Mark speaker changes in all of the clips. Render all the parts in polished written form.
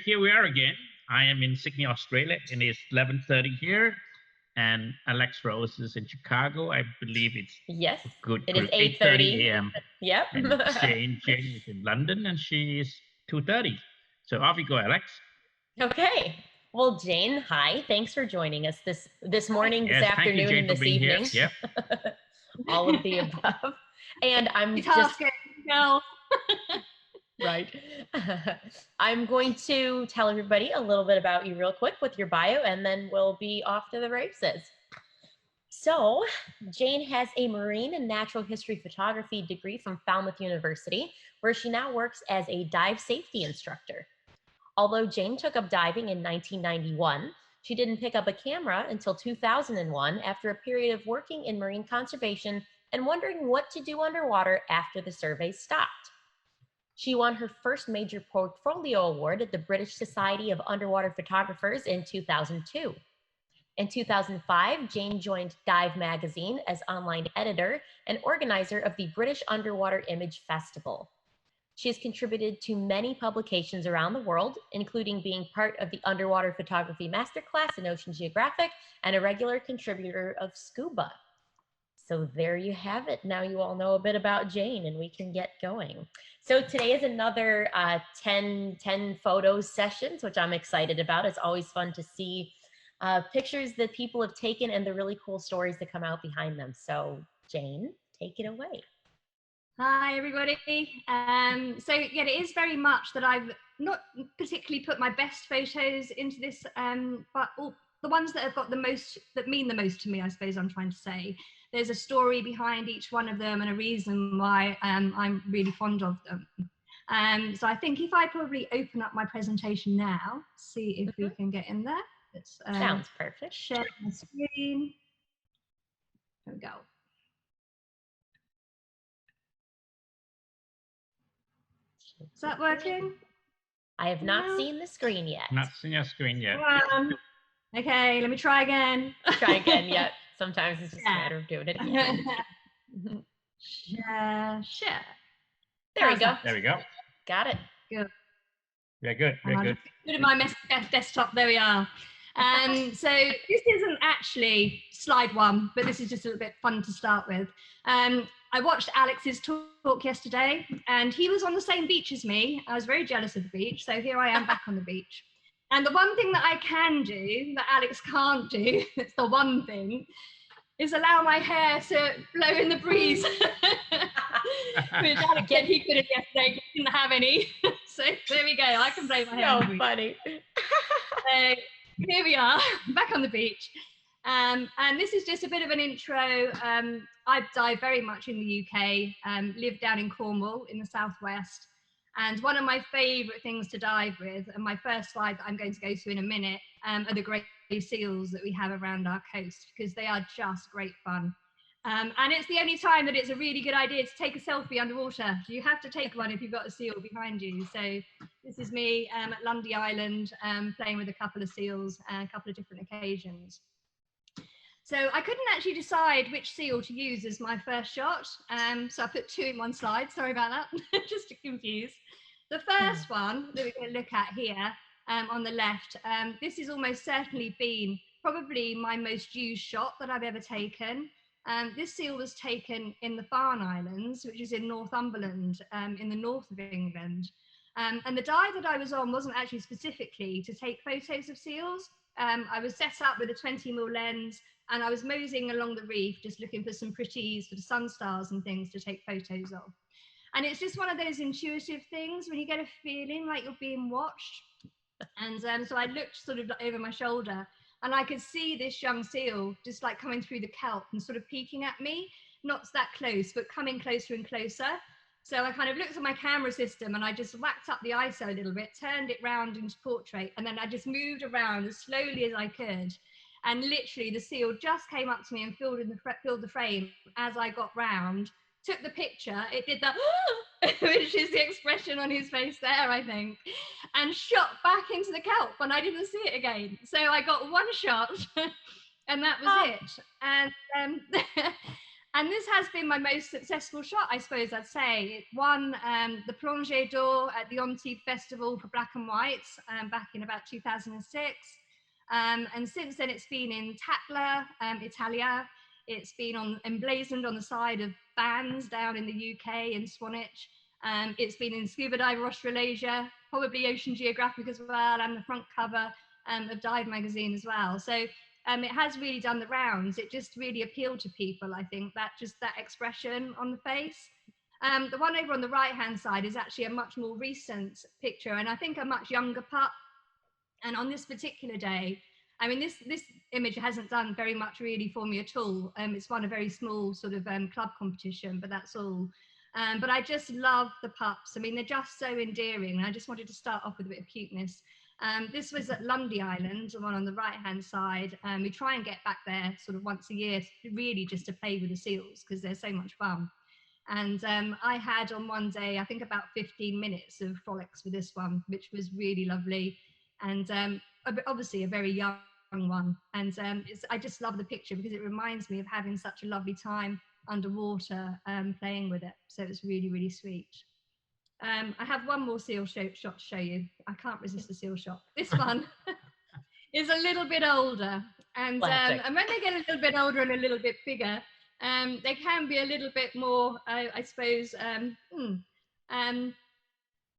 Speaker 1: here we are again. I am in Sydney, Australia, and it's 11:30 here. And Alex Rose is in Chicago. I believe it's
Speaker 2: yes,
Speaker 1: good.
Speaker 2: It is
Speaker 1: 8:30 a.m.
Speaker 2: Yep.
Speaker 1: And Jane is in London, and she is 2:30. So off you go, Alex.
Speaker 2: Okay. Well, Jane, hi. Thanks for joining us this morning,
Speaker 1: yes,
Speaker 2: this afternoon,
Speaker 1: Jane,
Speaker 2: and this evening.
Speaker 1: Yep.
Speaker 2: All of the above. And I'm just
Speaker 3: no.
Speaker 2: Right. I'm going to tell everybody a little bit about you real quick with your bio, and then we'll be off to the races. So Jane has a marine and natural history photography degree from Falmouth University, where she now works as a dive safety instructor. Although Jane took up diving in 1991, she didn't pick up a camera until 2001 after a period of working in marine conservation and wondering what to do underwater after the survey stopped. She won her first major portfolio award at the British Society of Underwater Photographers in 2002. In 2005, Jane joined Dive Magazine as online editor and organizer of the British Underwater Image Festival. She has contributed to many publications around the world, including being part of the Underwater Photography Masterclass in Ocean Geographic and a regular contributor of Scuba. So there you have it. Now you all know a bit about Jane, and we can get going. So today is another 10 photo sessions, which I'm excited about. It's always fun to see pictures that people have taken and the really cool stories that come out behind them. So Jane, take it away.
Speaker 3: Hi, everybody. So yeah, it is very much that I've not particularly put my best photos into this, but the ones that have got the most, that mean the most to me, I suppose I'm trying to say. There's a story behind each one of them and a reason why I'm really fond of them. So I think if I probably open up my presentation now, see if we can get in there. Let's,
Speaker 2: sounds perfect.
Speaker 3: Share my screen. There we go. Is that working?
Speaker 2: I have not seen the screen yet.
Speaker 1: Not seen your screen yet.
Speaker 3: Okay, let me try again.
Speaker 2: Try again, yet. Sometimes it's just a matter of doing it again.
Speaker 3: Share.
Speaker 2: There we go.
Speaker 1: There we go.
Speaker 2: Got it.
Speaker 3: Good.
Speaker 1: Yeah, good. Very good.
Speaker 3: Good at my desktop. There we are. So this isn't actually slide one, but this is just a little bit fun to start with. I watched Alex's talk yesterday, and he was on the same beach as me. I was very jealous of the beach, so here I am back on the beach. And the one thing that I can do that Alex can't do, it's the one thing, is allow my hair to blow in the breeze. Which Alex said he could have yesterday, he didn't have any. So there we go, I can blow my hair.
Speaker 2: So funny.
Speaker 3: So here we are, back on the beach. And this is just a bit of an intro. I dive very much in the UK, live down in Cornwall in the southwest. And one of my favourite things to dive with, and my first slide that I'm going to go to in a minute, are the grey seals that we have around our coast, because they are just great fun. And it's the only time that it's a really good idea to take a selfie underwater. You have to take one if you've got a seal behind you. So this is me at Lundy Island, playing with a couple of seals on a couple of different occasions. So I couldn't actually decide which seal to use as my first shot. So I put two in one slide, sorry about that, just to confuse. The first one that we're going to look at here on the left, this has almost certainly been probably my most used shot that I've ever taken. This seal was taken in the Farne Islands, which is in Northumberland, in the north of England. And the dive that I was on wasn't actually specifically to take photos of seals. I was set up with a 20mm lens, and I was moseying along the reef, just looking for some pretty sort of sunstars and things to take photos of. And it's just one of those intuitive things when you get a feeling like you're being watched. And so I looked sort of over my shoulder, and I could see this young seal just like coming through the kelp and sort of peeking at me, not that close, but coming closer and closer. So I kind of looked at my camera system, and I just whacked up the ISO a little bit, turned it round into portrait, and then I just moved around as slowly as I could. And literally the seal just came up to me and filled the frame as I got round, took the picture, it did that, which is the expression on his face there, I think, and shot back into the kelp, and I didn't see it again. So I got one shot, and that was it. And And this has been my most successful shot, I suppose I'd say. It won the Plongée d'Or at the Antibes Festival for Black and Whites back in about 2006. And since then it's been in Tatler, Italia. It's been emblazoned on the side of bands down in the UK in Swanage. It's been in Scuba Diver Australasia, probably Ocean Geographic as well, and the front cover of Dive magazine as well. So it has really done the rounds. It just really appealed to people, I think, that expression on the face. The one over on the right-hand side is actually a much more recent picture, and I think a much younger pup. And on this particular day, I mean, this image hasn't done very much really for me at all. It's won a very small sort of club competition, but that's all. But I just love the pups. I mean, they're just so endearing. And I just wanted to start off with a bit of cuteness. This was at Lundy Island, the one on the right-hand side. We try and get back there sort of once a year, really just to play with the seals because they're so much fun. And I had on one day, I think about 15 minutes of frolics with this one, which was really lovely. And obviously a very young one. And I just love the picture because it reminds me of having such a lovely time underwater playing with it. So it's really, really sweet. I have one more seal shot to show you. I can't resist the seal shot. This one is a little bit older. And when they get a little bit older and a little bit bigger, they can be a little bit more, I suppose,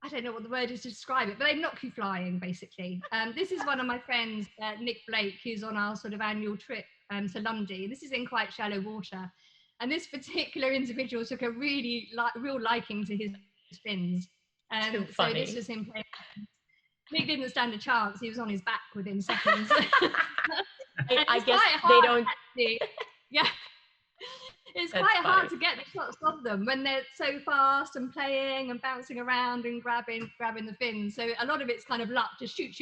Speaker 3: I don't know what the word is to describe it, but they knock you flying, basically. This is one of my friends, Nick Blake, who's on our sort of annual trip to Lundy. This is in quite shallow water. And this particular individual took a really real liking to his fins. So this was him playing. Nick didn't stand a chance. He was on his back within seconds.
Speaker 2: I guess they don't.
Speaker 3: Yeah. It's quite hard to get the shots of them when they're so fast and playing and bouncing around and grabbing the fins. So a lot of it's kind of luck, just shoot,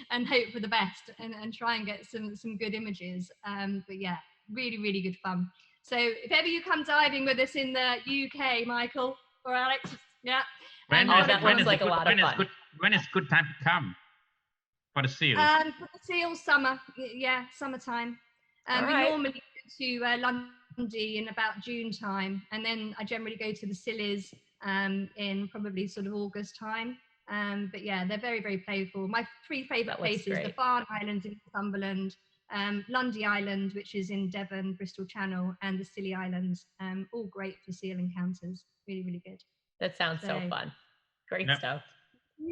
Speaker 3: and hope for the best and try and get some good images. But yeah, really, really good fun. So if ever you come diving with us in the UK, Michael or Alex, yeah.
Speaker 2: When is
Speaker 1: good time to come for the seals?
Speaker 3: For the seals, summer, yeah, summertime. We normally go to Lundy in about June time, and then I generally go to the Scillies in probably sort of August time. But yeah, they're very, very playful. My three favourite places: the Farne Islands in Northumberland, Lundy Island, which is in Devon, Bristol Channel, and the Scilly Islands. All great for seal encounters. Really, really good.
Speaker 2: That sounds so fun. Great stuff.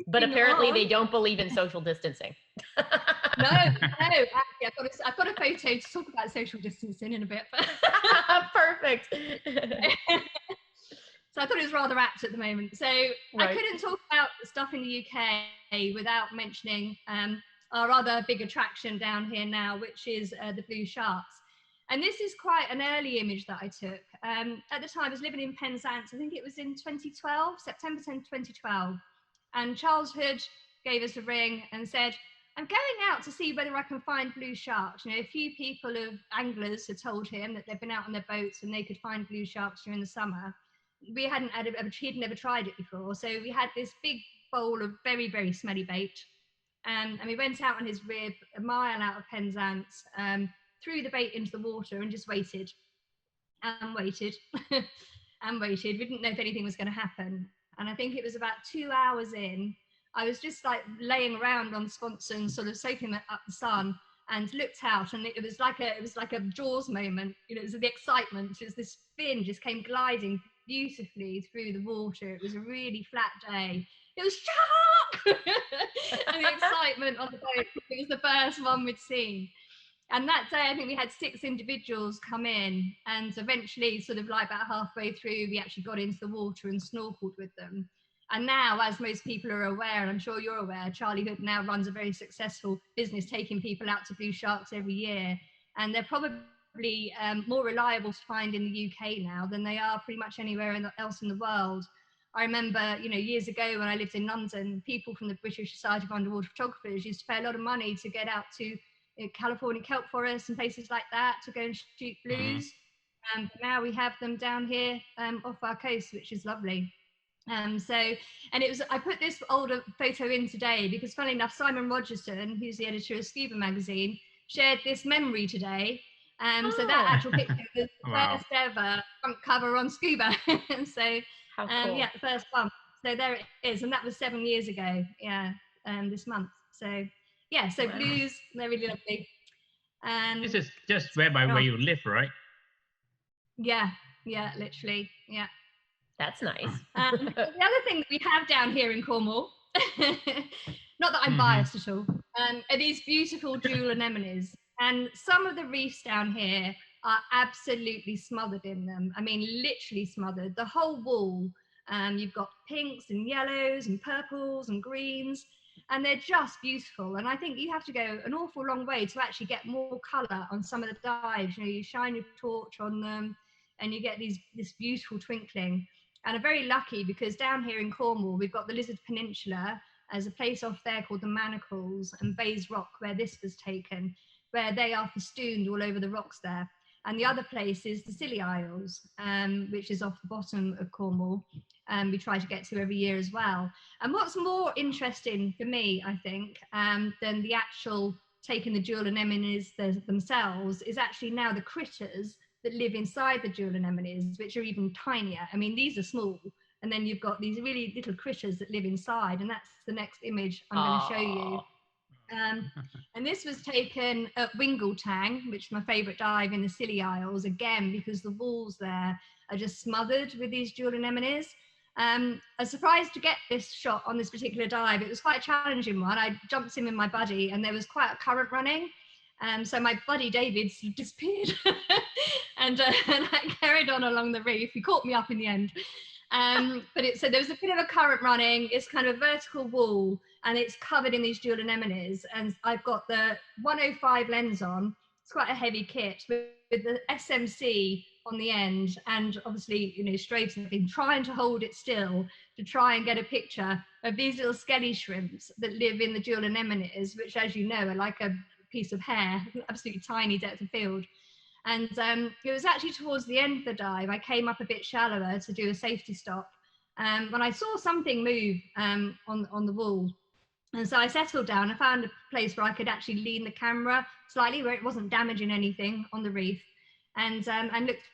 Speaker 2: But apparently they don't believe in social distancing.
Speaker 3: No, actually, I've got a photo to talk about social distancing in a bit.
Speaker 2: Perfect.
Speaker 3: So I thought it was rather apt at the moment. So I couldn't talk about stuff in the UK without mentioning our other big attraction down here now, which is the blue sharks. And this is quite an early image that I took. At the time, I was living in Penzance. I think it was in 2012, September 10, 2012. And Charles Hood gave us a ring and said, I'm going out to see whether I can find blue sharks. You know, a few people of anglers had told him that they'd been out on their boats and they could find blue sharks during the summer. He'd never tried it before. So we had this big bowl of very, very smelly bait. And we went out on his rib, a mile out of Penzance, threw the bait into the water and just waited and waited and waited. We didn't know if anything was going to happen. And I think it was about 2 hours in, I was just like laying around on Sponson, sort of soaking up the sun, and looked out, and it was like a Jaws moment. You know, it was the excitement. It was this fin just came gliding beautifully through the water. It was a really flat day. It was shark, and the excitement on the boat. It was the first one we'd seen. And that day, I think we had 6 individuals come in, and eventually, sort of like about halfway through, we actually got into the water and snorkeled with them. And now, as most people are aware, and I'm sure you're aware, Charlie Hood now runs a very successful business taking people out to blue sharks every year. And they're probably more reliable to find in the UK now than they are pretty much anywhere else in the world. I remember, you know, years ago when I lived in London, people from the British Society of Underwater Photographers used to pay a lot of money to get out to California kelp forests and places like that to go and shoot blues. Now we have them down here off our coast, which is lovely. I put this older photo in today because, funnily enough, Simon Rogerson, who's the editor of Scuba magazine, shared this memory today. So that actual picture was the
Speaker 1: Wow.
Speaker 3: first ever front cover on Scuba. So
Speaker 2: How cool.
Speaker 3: yeah, the first one. So there it is, and that was 7 years ago. Yeah, this month. So yeah, so
Speaker 2: Wow.
Speaker 3: blues, they're really lovely. And
Speaker 1: This is just where you live, right?
Speaker 3: yeah, literally, yeah.
Speaker 2: That's nice.
Speaker 3: The other thing that we have down here in Cornwall, not that I'm
Speaker 1: Mhm.
Speaker 3: biased at all, are these beautiful jewel anemones. And some of the reefs down here are absolutely smothered in them. I mean, literally smothered. The whole wall, you've got pinks and yellows and purples and greens, and they're just beautiful. And I think you have to go an awful long way to actually get more colour on some of the dives. You know, you shine your torch on them and you get this beautiful twinkling. And I'm very lucky because down here in Cornwall, we've got the Lizard Peninsula as a place off there called the Manacles and Bays Rock, where this was taken, where they are festooned all over the rocks there. And the other place is the Scilly Isles, which is off the bottom of Cornwall. We try to get to every year as well. And what's more interesting for me, I think, than the actual taking the jewel anemones themselves is actually now the critters that live inside the jewel anemones, which are even tinier. I mean, these are small, and then you've got these really little critters that live inside, and that's the next image I'm going to show you. And this was taken at Wingletang, which is my favourite dive in the Scilly Isles, again, because the walls there are just smothered with these jewel anemones. I was surprised to get this shot on this particular dive. It was quite a challenging one. I jumped in with my buddy, and there was quite a current running. So my buddy David sort of disappeared and I carried on along the reef. He caught me up in the end. So there was a bit of a current running. It's kind of a vertical wall and it's covered in these jewel anemones. And I've got the 105 lens on. It's quite a heavy kit with the SMC on the end. And obviously, you know, Strafes have been trying to hold it still to try and get a picture of these little skelly shrimps that live in the jewel anemones, which, as you know, are like a piece of hair, absolutely tiny depth of field. And it was actually towards the end of the dive, I came up a bit shallower to do a safety stop when I saw something move on the wall. And so I settled down. I found a place where I could actually lean the camera slightly, where it wasn't damaging anything on the reef, and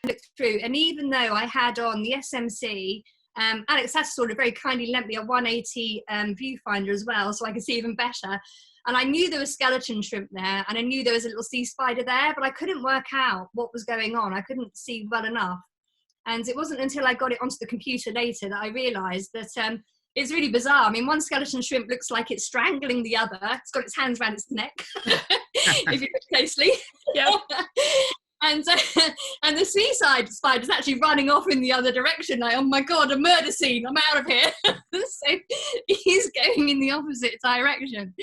Speaker 3: looked through. And even though I had on the SMC, Alex Satterthwaite very kindly lent me a 180 viewfinder as well, so I could see even better. And I knew there was skeleton shrimp there, and I knew there was a little sea spider there, but I couldn't work out what was going on. I couldn't see well enough. And it wasn't until I got it onto the computer later that I realised that it's really bizarre. I mean, one skeleton shrimp looks like it's strangling the other. It's got its hands around its neck, if you look closely.
Speaker 2: Yep.
Speaker 3: And the seaside spider's actually running off in the other direction, like, oh my God, a murder scene, I'm out of here. So he's going in the opposite direction.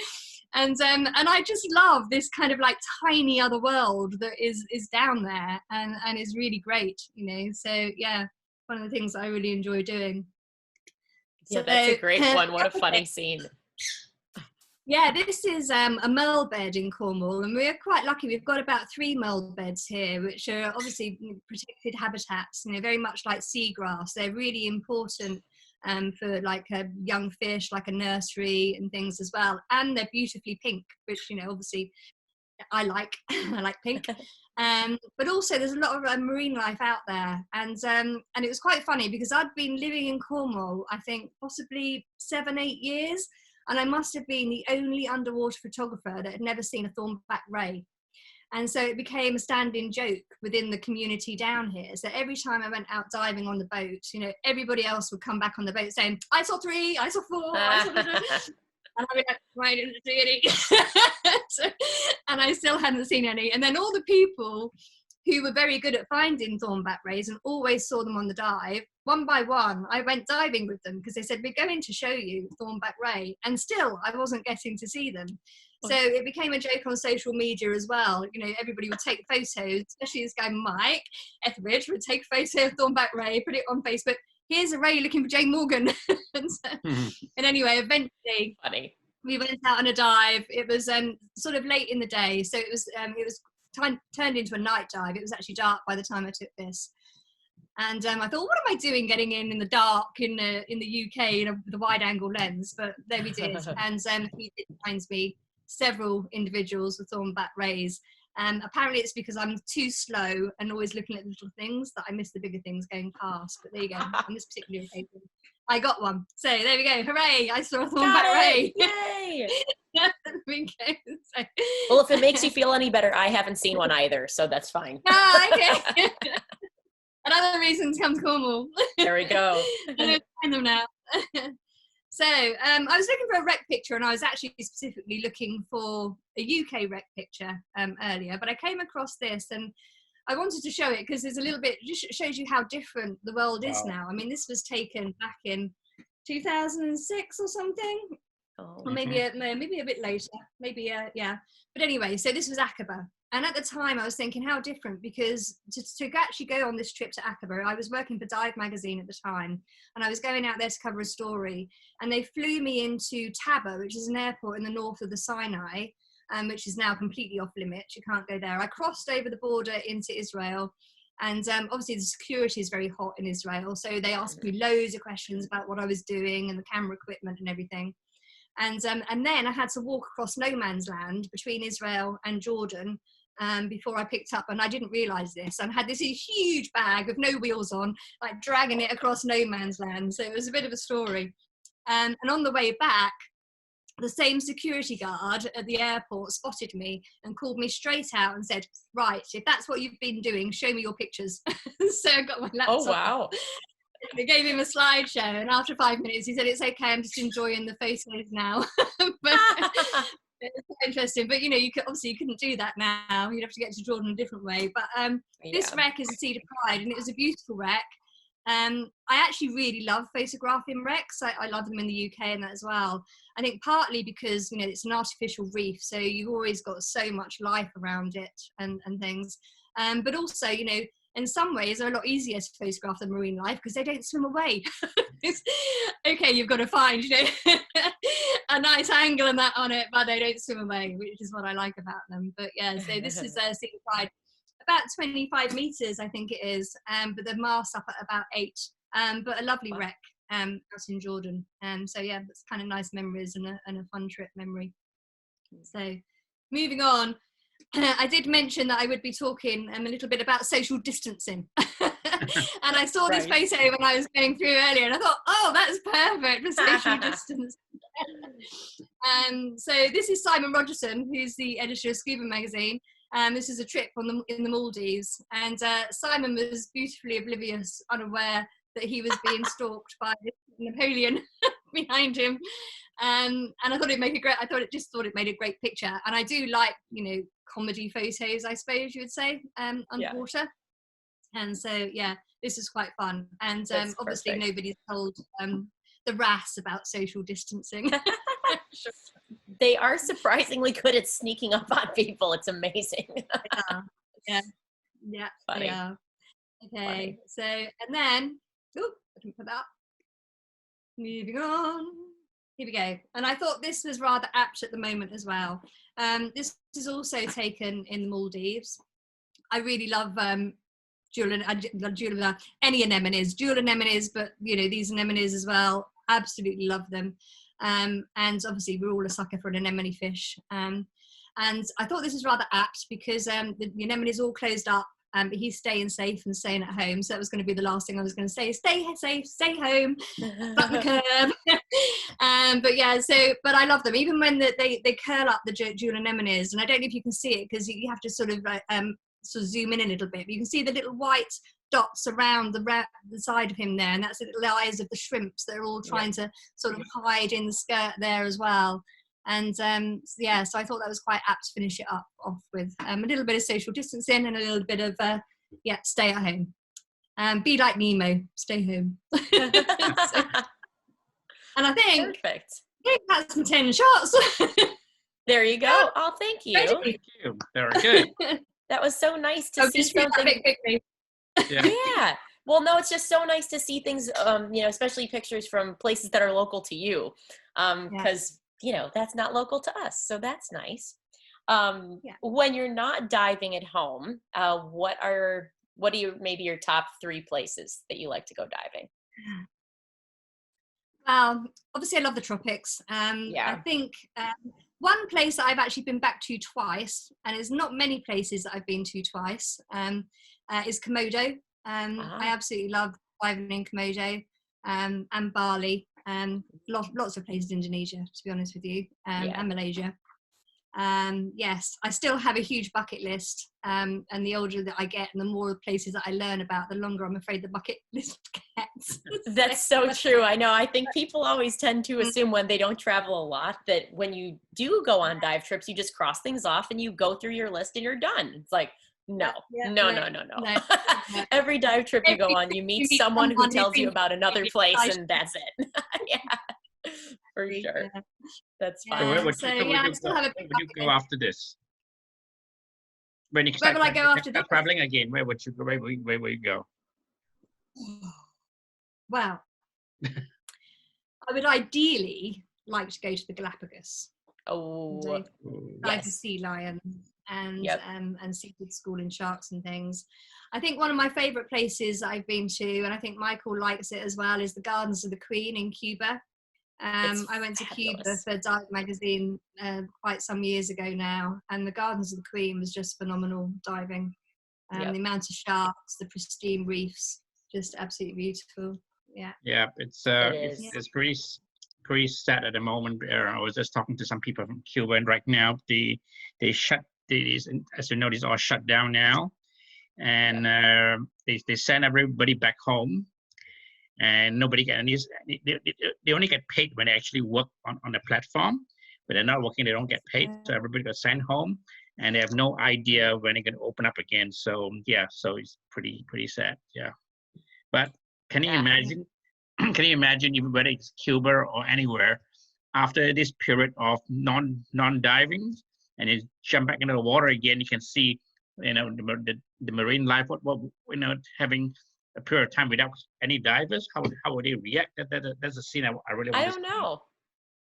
Speaker 3: And I just love this kind of like tiny other world that is down there and is really great, you know. So yeah, one of the things I really enjoy doing.
Speaker 2: Yeah,
Speaker 3: So,
Speaker 2: that's a great one. What a funny scene.
Speaker 3: Yeah, this is a merle bed in Cornwall, and we're quite lucky. We've got about 3 merle beds here, which are obviously protected habitats, you know, very much like seagrass. They're really important for like a young fish, like a nursery and things as well. And they're beautifully pink, which, you know, obviously I like. I like pink. But also there's a lot of marine life out there. And it was quite funny because I'd been living in Cornwall, I think possibly 7-8 years. And I must have been the only underwater photographer that had never seen a thornback ray. And so it became a standing joke within the community down here. So every time I went out diving on the boat, you know, everybody else would come back on the boat saying, I saw 3, I saw 4, I saw 3. And I'd be like, I didn't see any. And I still hadn't seen any. And then all the people who were very good at finding thornback rays and always saw them on the dive, one by one, I went diving with them because they said, we're going to show you thornback ray. And still, I wasn't getting to see them. So it became a joke on social media as well. You know, everybody would take photos, especially this guy, Mike Etheridge, would take a photo of thornback ray, put it on Facebook. Here's a ray looking for Jane Morgan. And anyway, eventually,
Speaker 2: Funny.
Speaker 3: We went out on a dive. It was sort of late in the day. So it was turned into a night dive. It was actually dark by the time I took this. And I thought, what am I doing getting in the dark in the UK with a wide angle lens? But there we did. And he did find me several individuals with thornback rays. Apparently it's because I'm too slow and always looking at little things that I miss the bigger things going past. But there you go. On this particular occasion, I got one. So there we go. Hooray! I saw a thornback ray.
Speaker 2: Yay!
Speaker 3: So,
Speaker 2: Well, if it makes you feel any better, I haven't seen one either, so that's fine.
Speaker 3: okay. Another reason to come to Cornwall.
Speaker 2: There we go.
Speaker 3: I don't find them now. So I was looking for a rec picture, and I was actually specifically looking for a UK rec picture earlier, but I came across this, and I wanted to show it because there's a little bit, just shows you how different the world is now. I mean, this was taken back in 2006 or something, or maybe a bit later, yeah. But anyway, so this was Aqaba. And at the time I was thinking how different, because to actually go on this trip to Aqaba, I was working for Dive magazine at the time, and I was going out there to cover a story, and they flew me into Taba, which is an airport in the north of the Sinai, which is now completely off limits. You can't go there. I crossed over the border into Israel, and obviously the security is very hot in Israel, so they asked me loads of questions about what I was doing and the camera equipment and everything. And then I had to walk across no man's land between Israel and Jordan before I picked up, and I didn't realize this, and I had this huge bag with no wheels on, like dragging it across no man's land. So it was a bit of a story. And on the way back, the same security guard at the airport spotted me and called me straight out and said, right, if that's what you've been doing, show me your pictures. So I got my laptop.
Speaker 2: Oh, wow.
Speaker 3: I gave him a slideshow, and after 5 minutes he said, it's okay, I'm just enjoying the photos now. But it's interesting, but you couldn't do that now. You'd have to get to Jordan a different way. But this wreck is a Seed of Pride, and it was a beautiful wreck. I actually really love photographing wrecks. I love them in the UK and that as well. I think partly because it's an artificial reef, so you've always got so much life around it and things. But also, in some ways they're a lot easier to photograph than marine life because they don't swim away. Okay, you've got to find a nice angle and that on it, but they don't swim away, which is what I like about them. But yeah, so this is a Seed of Pride, about 25 meters I think it is, but the mast up at about 8, but a lovely wreck out in Jordan. So yeah, that's kind of nice memories and a fun trip memory. So moving on, I did mention that I would be talking a little bit about social distancing. And I saw this photo when I was going through earlier, and I thought, oh, that's perfect for social distance. So this is Simon Rogerson, who's the editor of Scuba magazine. This is a trip in the Maldives, and Simon was beautifully oblivious, unaware that he was being stalked by Napoleon behind him. And I thought it made it made a great picture. And I do like, comedy photos, I suppose you would say, underwater. Yeah. And so, yeah, this is quite fun. And obviously nobody's told the RAS about social distancing.
Speaker 2: They are surprisingly good at sneaking up on people. It's amazing.
Speaker 3: Yeah.
Speaker 2: Funny.
Speaker 3: Yeah. Okay.
Speaker 2: Funny.
Speaker 3: So, and then, I can put that. Moving on. Here we go. And I thought this was rather apt at the moment as well. This is also taken in the Maldives. I really love jewel anemones, but these anemones as well. Absolutely love them. And obviously we're all a sucker for an anemone fish. And I thought this was rather apt because the anemone is all closed up, but he's staying safe and staying at home. So that was going to be the last thing I was going to say. Stay safe, stay home, butt the curb. But yeah, but I love them. Even when they curl up, the jewel anemones, and I don't know if you can see it because you have to sort of zoom in a little bit. But you can see the little white dots around the side of him there, and that's the little eyes of the shrimps that are all trying to sort of hide in the skirt there as well. And so I thought that was quite apt to finish it off with a little bit of social distancing and a little bit of stay at home. Be like Nemo, stay home. And I think
Speaker 2: perfect.
Speaker 3: That's some 10 shots.
Speaker 2: There you go. Oh, thank you.
Speaker 1: Thank you. Very good.
Speaker 2: That was so nice to see something. Yeah. Well, no, it's just so nice to see things, especially pictures from places that are local to you, because, that's not local to us. So that's nice. When you're not diving at home, what are maybe your top 3 places that you like to go diving?
Speaker 3: Well, obviously I love the tropics. I think one place that I've actually been back to twice, and there's not many places that I've been to twice, is Komodo. I absolutely love diving in Komodo, and Bali, lots of places in Indonesia, to be honest with you, and Malaysia. Yes, I still have a huge bucket list, and the older that I get and the more places that I learn about, the longer I'm afraid the bucket list gets.
Speaker 2: That's so true. I know. I think people always tend to assume when they don't travel a lot that when you do go on dive trips, you just cross things off and you go through your list and you're done. It's like, no. Every dive trip you go on, you meet someone who tells you about another place, and that's it. Yeah, for sure. That's fine.
Speaker 1: So where would you go after this? When you
Speaker 3: where will I go after this?
Speaker 1: Traveling again, where would you go? Where will you go?
Speaker 3: Well, I would ideally like to go to the Galapagos. Dive with sea lions and seafood school and sharks and things. I think one of my favourite places I've been to, and I think Michael likes it as well, is the Gardens of the Queen in Cuba. I went to Cuba for Dive Magazine quite some years ago now, and the Gardens of the Queen was just phenomenal diving. The amount of sharks, the pristine reefs, just absolutely beautiful. Yeah,
Speaker 1: it's pretty sad at the moment. I was just talking to some people from Cuba, and right now they shut these, as you know, these are shut down now, and they send everybody back home. And nobody can, they only get paid when they actually work on the platform, but they're not working, they don't get paid. So everybody got sent home, and they have no idea when they're going to open up again. So so it's pretty sad. Yeah. But can you imagine, even whether it's Cuba or anywhere, after this period of non-diving, and you jump back into the water again, you can see, the marine life, having a period of time without any divers, how would they react? That's a scene I really want to see.
Speaker 2: I don't know.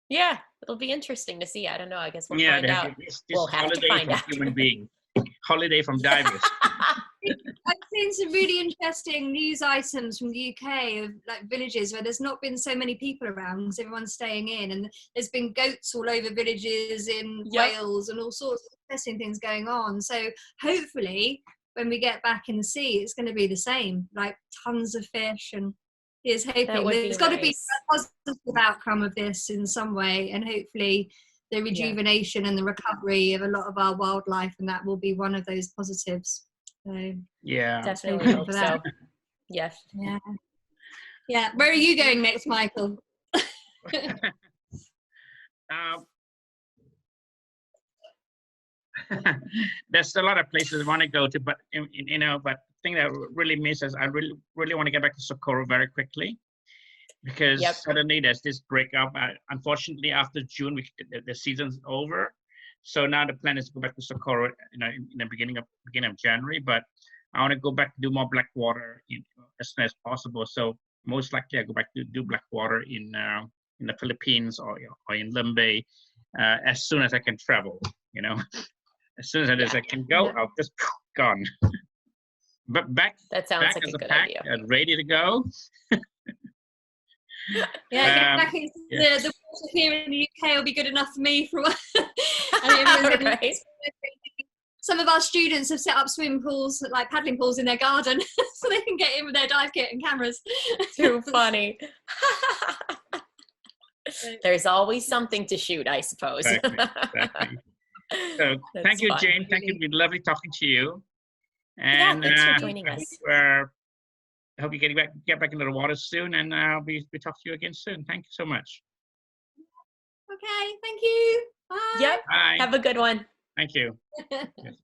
Speaker 2: Yeah, it'll be interesting to see. I don't know. I guess we'll find out. We'll have to find out.
Speaker 1: Human being. Holiday from divers.
Speaker 3: I've seen some really interesting news items from the UK of like villages where there's not been so many people around because everyone's staying in, and there's been goats all over villages in Wales and all sorts of interesting things going on. So hopefully when we get back in the sea, it's going to be the same, like tons of fish, and here's hoping there's got to be a positive outcome of this in some way, and hopefully the rejuvenation and the recovery of a lot of our wildlife, and that will be one of those positives. So
Speaker 2: definitely hope so. Yes.
Speaker 3: Yeah. Where are you going next, Michael?
Speaker 1: There's a lot of places I want to go to, but but the thing that really misses, I really want to get back to Socorro very quickly, because suddenly there's this breakup. Unfortunately, after June, the season's over, so now the plan is to go back to Socorro, in the beginning of January. But I want to go back to do more black water as soon as possible. So most likely I go back to do black water in the Philippines or in Limbe as soon as I can travel. As soon as I can go, I'll just gone. But back.
Speaker 2: That sounds like a good idea.
Speaker 1: And ready to go.
Speaker 3: Get back into the water here in the UK will be good enough for me. Right. Some of our students have set up swimming pools, like paddling pools, in their garden, so they can get in with their dive kit and cameras.
Speaker 2: Too funny. There's always something to shoot, I suppose.
Speaker 1: Exactly. So thank you, Jane. Thank you. It's been lovely talking to you. And
Speaker 2: thanks for joining us.
Speaker 1: I hope you get back into the water soon, and we talk to you again soon. Thank you so much.
Speaker 3: Okay, thank you. Bye.
Speaker 2: Yep.
Speaker 1: Bye.
Speaker 2: Have a good one.
Speaker 1: Thank you. Yes.